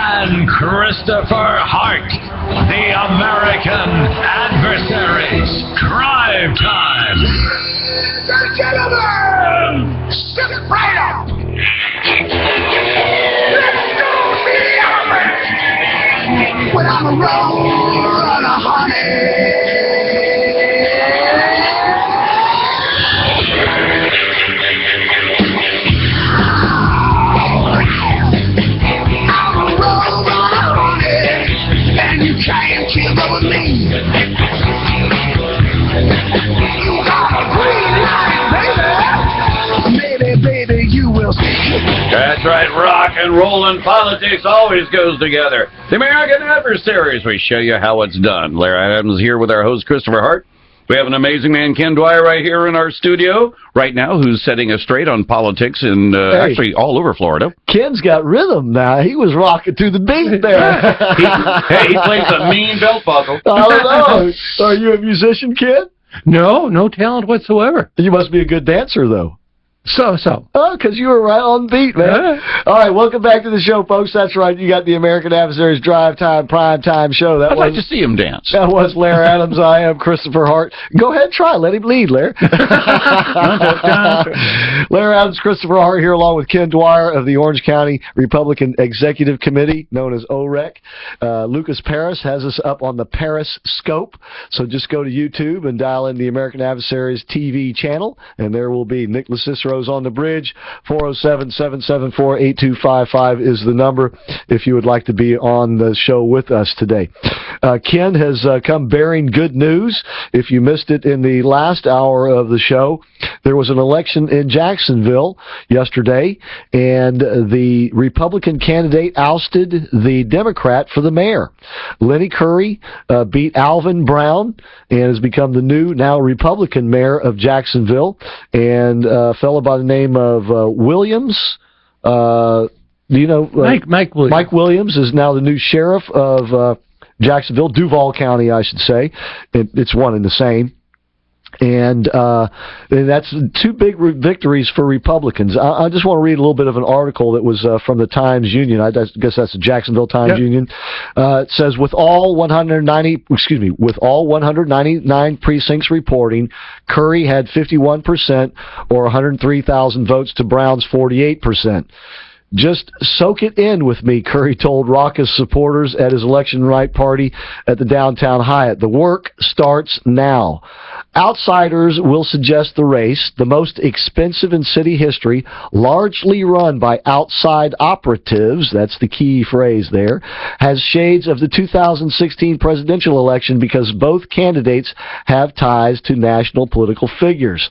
and Christopher Hart, the American Adversaries. Drive time. Ladies and gentlemen, step right up. Let's go the element. We're on a roll on a honey. Can't keep up with me. You got a green light, baby. Maybe, you will see. That's right. Rock and roll and politics always goes together. The American Adversaries. We show you how it's done. Larry Adams here with our host, Christopher Hart. We have an amazing man, Ken Dwyer, right here in our studio right now, who's setting us straight on politics in actually all over Florida. Ken's got rhythm now. He was rocking to the beat there. He plays a mean belt buckle. I don't know. Are you a musician, Ken? No talent whatsoever. You must be a good dancer, though. So. Oh, because you were right on beat, man. Yeah. All right, welcome back to the show, folks. That's right. You got the American Adversaries Drive Time, Prime Time show. I'd like to see him dance. That was Larry Adams. I am Christopher Hart. Go ahead, try. Let him lead, Larry. Larry Adams, Christopher Hart here along with Ken Dwyer of the Orange County Republican Executive Committee, known as OREC. Lucas Paris has us up on the Paris Scope. So just go to YouTube and dial in the American Adversaries TV channel, and there will be Nicholas Cicero's on the bridge. 407-774-8255 is the number if you would like to be on the show with us today. Ken has come bearing good news. If you missed it in the last hour of the show, there was an election in Jacksonville yesterday, and the Republican candidate ousted the Democrat for the mayor. Lenny Curry beat Alvin Brown and has become the new, now Republican mayor of Jacksonville, and a fellow by the name of Williams. Do you know? Mike Williams. Mike Williams is now the new sheriff of Jacksonville, Duval County, I should say. It's one and the same. And that's two big victories for Republicans. I just want to read a little bit of an article that was from the Times Union. I guess that's the Jacksonville Times Union. It says, with all 199 precincts reporting, Curry had 51%, or 103,000 votes to Brown's 48%. Just soak it in with me, Curry told raucous supporters at his election right party at the downtown Hyatt. The work starts now. Outsiders will suggest the race, the most expensive in city history, largely run by outside operatives, that's the key phrase there, has shades of the 2016 presidential election because both candidates have ties to national political figures.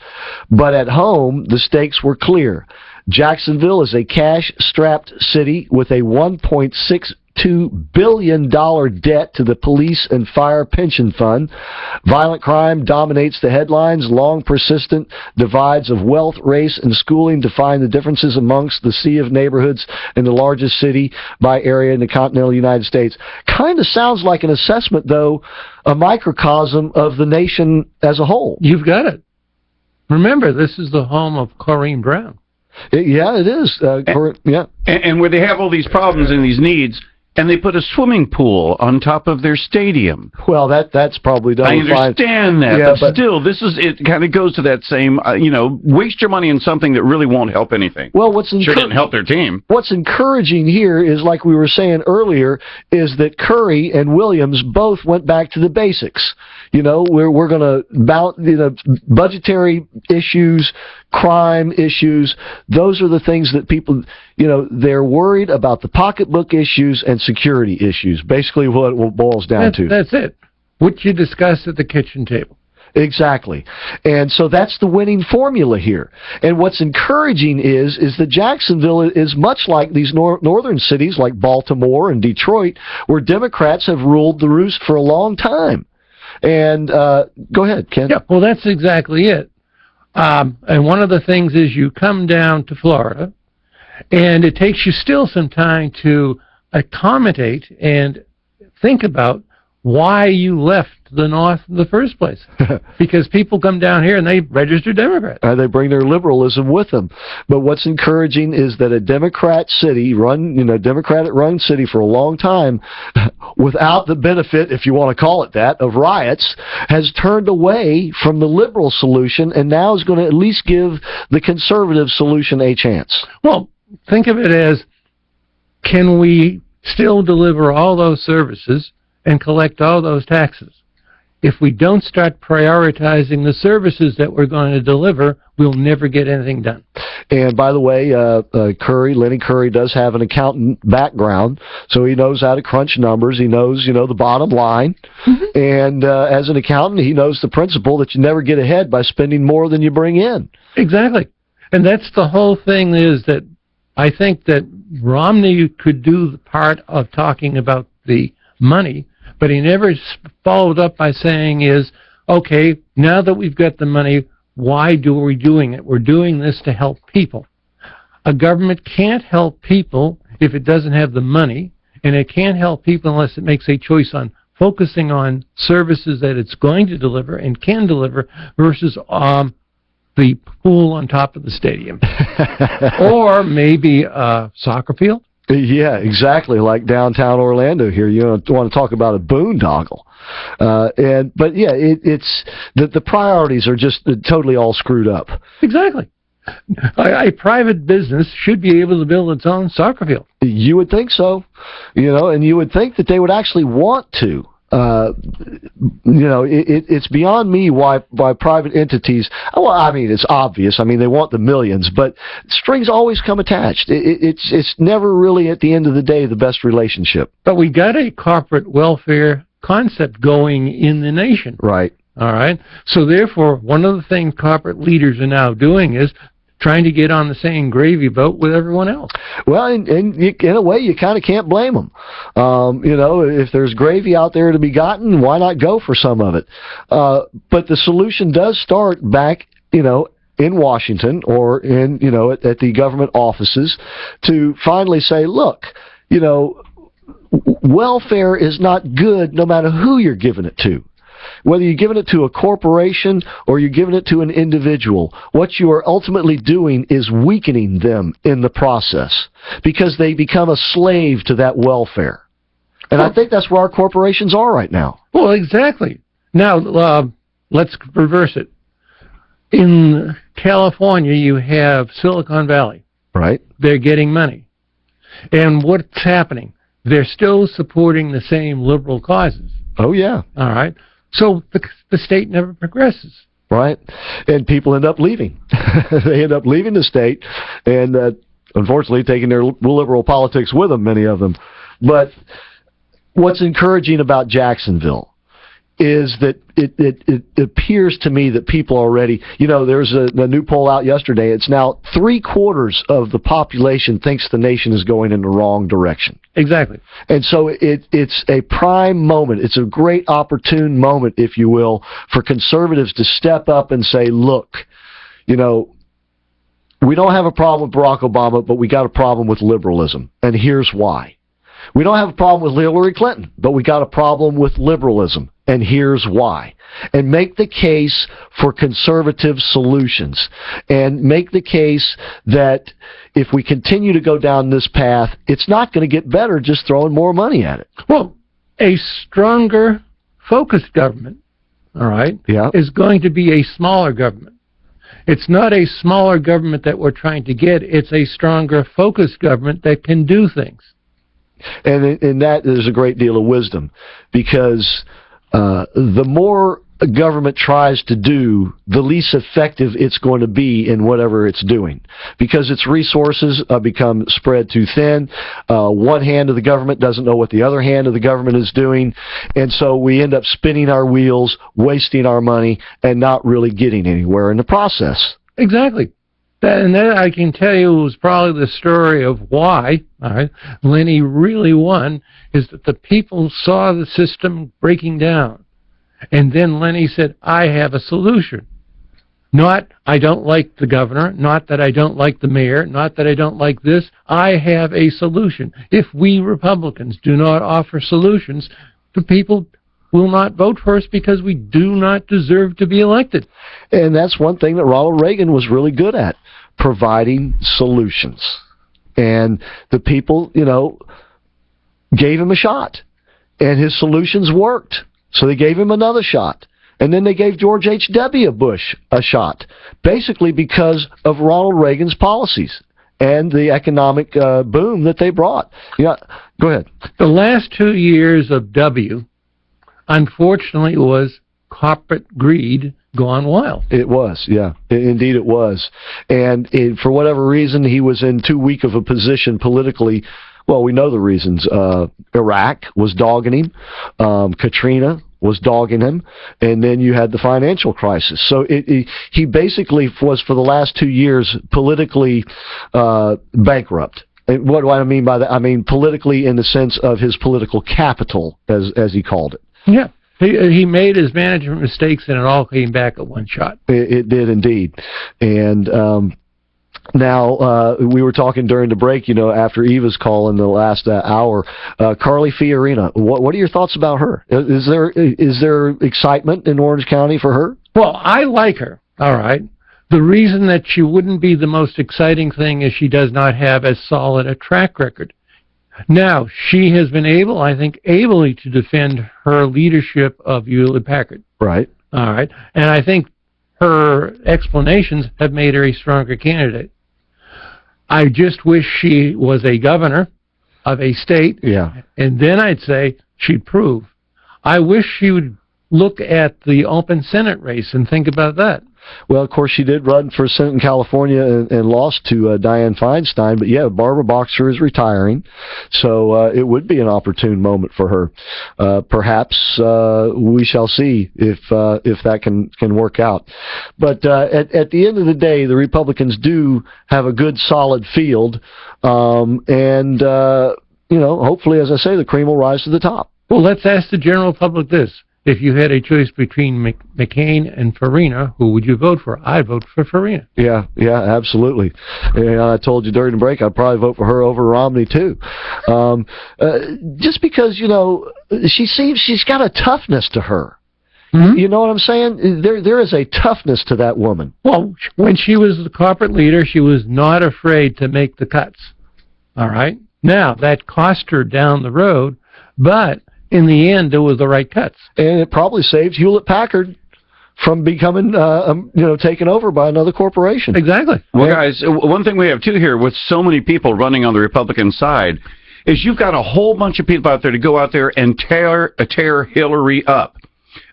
But at home, the stakes were clear. Jacksonville is a cash-strapped city with a $1.62 billion debt to the police and fire pension fund. Violent crime dominates the headlines. Long, persistent divides of wealth, race, and schooling define the differences amongst the sea of neighborhoods in the largest city by area in the continental United States. Kind of sounds like an assessment, though, a microcosm of the nation as a whole. You've got it. Remember, this is the home of Corrine Brown. Yeah, it is. And where they have all these problems and these needs, and they put a swimming pool on top of their stadium. Well, that's probably done. I understand that, yeah, but still, it kind of goes to that same, waste your money on something that really won't help anything. Well, sure didn't help their team. What's encouraging here is, like we were saying earlier, is that Curry and Williams both went back to the basics. We're going to budgetary issues, crime issues. Those are the things that people, they're worried about, the pocketbook issues and security issues. Basically what it boils down to. That's it. What you discussed at the kitchen table. Exactly. And so that's the winning formula here. And what's encouraging is that Jacksonville is much like these northern cities like Baltimore and Detroit, where Democrats have ruled the roost for a long time. And go ahead, Ken. Yeah, well, that's exactly it. And one of the things is you come down to Florida, and it takes you still some time to accommodate and think about why you left to the north in the first place. Because people come down here and they register Democrat. They bring their liberalism with them. But what's encouraging is that a Democratic run city for a long time, without the benefit, if you want to call it that, of riots, has turned away from the liberal solution and now is going to at least give the conservative solution a chance. Well, think of it as, can we still deliver all those services and collect all those taxes? If we don't start prioritizing the services that we're going to deliver, we'll never get anything done. And by the way, Lenny Curry does have an accountant background, so he knows how to crunch numbers. He knows, the bottom line. Mm-hmm. And as an accountant, he knows the principle that you never get ahead by spending more than you bring in. Exactly. And that's the whole thing, is that I think that Romney could do the part of talking about the money, but he never followed up by saying okay, now that we've got the money, why are we doing it? We're doing this to help people. A government can't help people if it doesn't have the money, and it can't help people unless it makes a choice on focusing on services that it's going to deliver and can deliver versus the pool on top of the stadium. Or maybe a soccer field. Yeah, exactly, like downtown Orlando here. You want to talk about a boondoggle. But yeah, it's the priorities are just totally all screwed up. Exactly. A private business should be able to build its own soccer field. You would think so, and you would think that they would actually want to. It's beyond me why private entities, well, I mean, it's obvious. I mean, they want the millions, but strings always come attached. It's never really, at the end of the day, the best relationship. But we got a corporate welfare concept going in the nation. Right. All right. So therefore, one of the things corporate leaders are now doing is trying to get on the same gravy boat with everyone else. Well, in a way, you kind of can't blame them. If there's gravy out there to be gotten, why not go for some of it? But the solution does start back, in Washington or at the government offices to finally say, look, welfare is not good no matter who you're giving it to. Whether you're giving it to a corporation or you're giving it to an individual, what you are ultimately doing is weakening them in the process because they become a slave to that welfare. And I think that's where our corporations are right now. Well, exactly. Now, let's reverse it. In California, you have Silicon Valley. Right. They're getting money. And what's happening? They're still supporting the same liberal causes. Oh, yeah. All right. So the state never progresses. Right. And people end up leaving. They end up leaving the state and, unfortunately, taking their liberal politics with them, many of them. But what's encouraging about Jacksonville is that it appears to me that people already, there's a new poll out yesterday. It's now 3/4 of the population thinks the nation is going in the wrong direction. Exactly. And so it's a prime moment. It's a great opportune moment, if you will, for conservatives to step up and say, look, we don't have a problem with Barack Obama, but we got a problem with liberalism. And here's why. We don't have a problem with Hillary Clinton, but we got a problem with liberalism. And here's why. And make the case for conservative solutions. And make the case that if we continue to go down this path, it's not going to get better just throwing more money at it. Well, a stronger, focused government, all right, yeah, is going to be a smaller government. It's not a smaller government that we're trying to get. It's a stronger, focused government that can do things. And in that, there's a great deal of wisdom, because the more a government tries to do, the least effective it's going to be in whatever it's doing, because its resources become spread too thin. One hand of the government doesn't know what the other hand of the government is doing, and so we end up spinning our wheels, wasting our money, and not really getting anywhere in the process. Exactly. And that, I can tell you, was probably the story of why, all right, Lenny really won, is that the people saw the system breaking down. And then Lenny said, I have a solution. Not, I don't like the governor, not that I don't like the mayor, not that I don't like this. I have a solution. If we Republicans do not offer solutions, the people will not vote for us because we do not deserve to be elected. And that's one thing that Ronald Reagan was really good at, providing solutions. And the people, gave him a shot. And his solutions worked. So they gave him another shot. And then they gave George H.W. Bush a shot, basically because of Ronald Reagan's policies and the economic boom that they brought. Yeah, go ahead. The last 2 years of W, unfortunately, was corporate greed gone wild. It was, yeah. Indeed it was. And for whatever reason, he was in too weak of a position politically. Well, we know the reasons. Iraq was dogging him. Katrina was dogging him. And then you had the financial crisis. So he basically was, for the last 2 years, politically bankrupt. And what do I mean by that? I mean politically in the sense of his political capital, as he called it. Yeah. He made his management mistakes, and it all came back at one shot. It did indeed. And now, we were talking during the break, after Eva's call in the last hour, Carly Fiorina. What are your thoughts about her? Is there excitement in Orange County for her? Well, I like her, all right. The reason that she wouldn't be the most exciting thing is she does not have as solid a track record. Now, she has been able, I think, ably to defend her leadership of Hewlett-Packard. Right. All right. And I think her explanations have made her a stronger candidate. I just wish she was a governor of a state. Yeah. And then I'd say she'd prove. I wish she would look at the open Senate race and think about that. Well, of course, she did run for Senate in California and lost to Dianne Feinstein. But, yeah, Barbara Boxer is retiring, so it would be an opportune moment for her. Perhaps we shall see if that can work out. But at the end of the day, the Republicans do have a good, solid field. And hopefully, as I say, the cream will rise to the top. Well, let's ask the general public this. If you had a choice between McCain and Farina, who would you vote for? I'd vote for Farina. Yeah, absolutely. And I told you during the break I'd probably vote for her over Romney, too. Just because, she's got a toughness to her. Mm-hmm. You know what I'm saying? There is a toughness to that woman. Well, when she was the corporate leader, she was not afraid to make the cuts. All right? Now, that cost her down the road, but in the end, it was the right cuts. And it probably saved Hewlett-Packard from becoming, taken over by another corporation. Exactly. Well, guys, one thing we have, too, here, with so many people running on the Republican side, is you've got a whole bunch of people out there to go out there and tear Hillary up.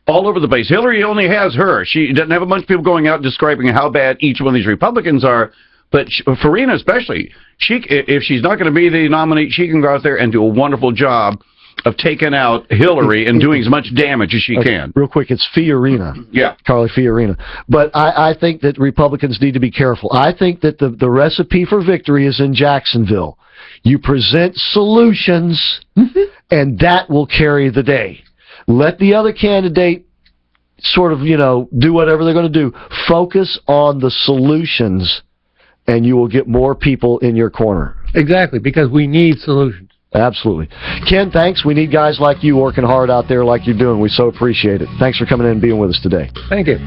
All over the place. Hillary only has her. She doesn't have a bunch of people going out describing how bad each one of these Republicans are. But Farina especially, if she's not going to be the nominee, she can go out there and do a wonderful job of taking out Hillary and doing as much damage as she can. Real quick, it's Fiorina. Yeah. Carly Fiorina. But I think that Republicans need to be careful. I think that the recipe for victory is in Jacksonville. You present solutions, and that will carry the day. Let the other candidate sort of, do whatever they're going to do. Focus on the solutions, and you will get more people in your corner. Exactly, because we need solutions. Absolutely. Ken, thanks. We need guys like you working hard out there like you're doing. We so appreciate it. Thanks for coming in and being with us today. Thank you.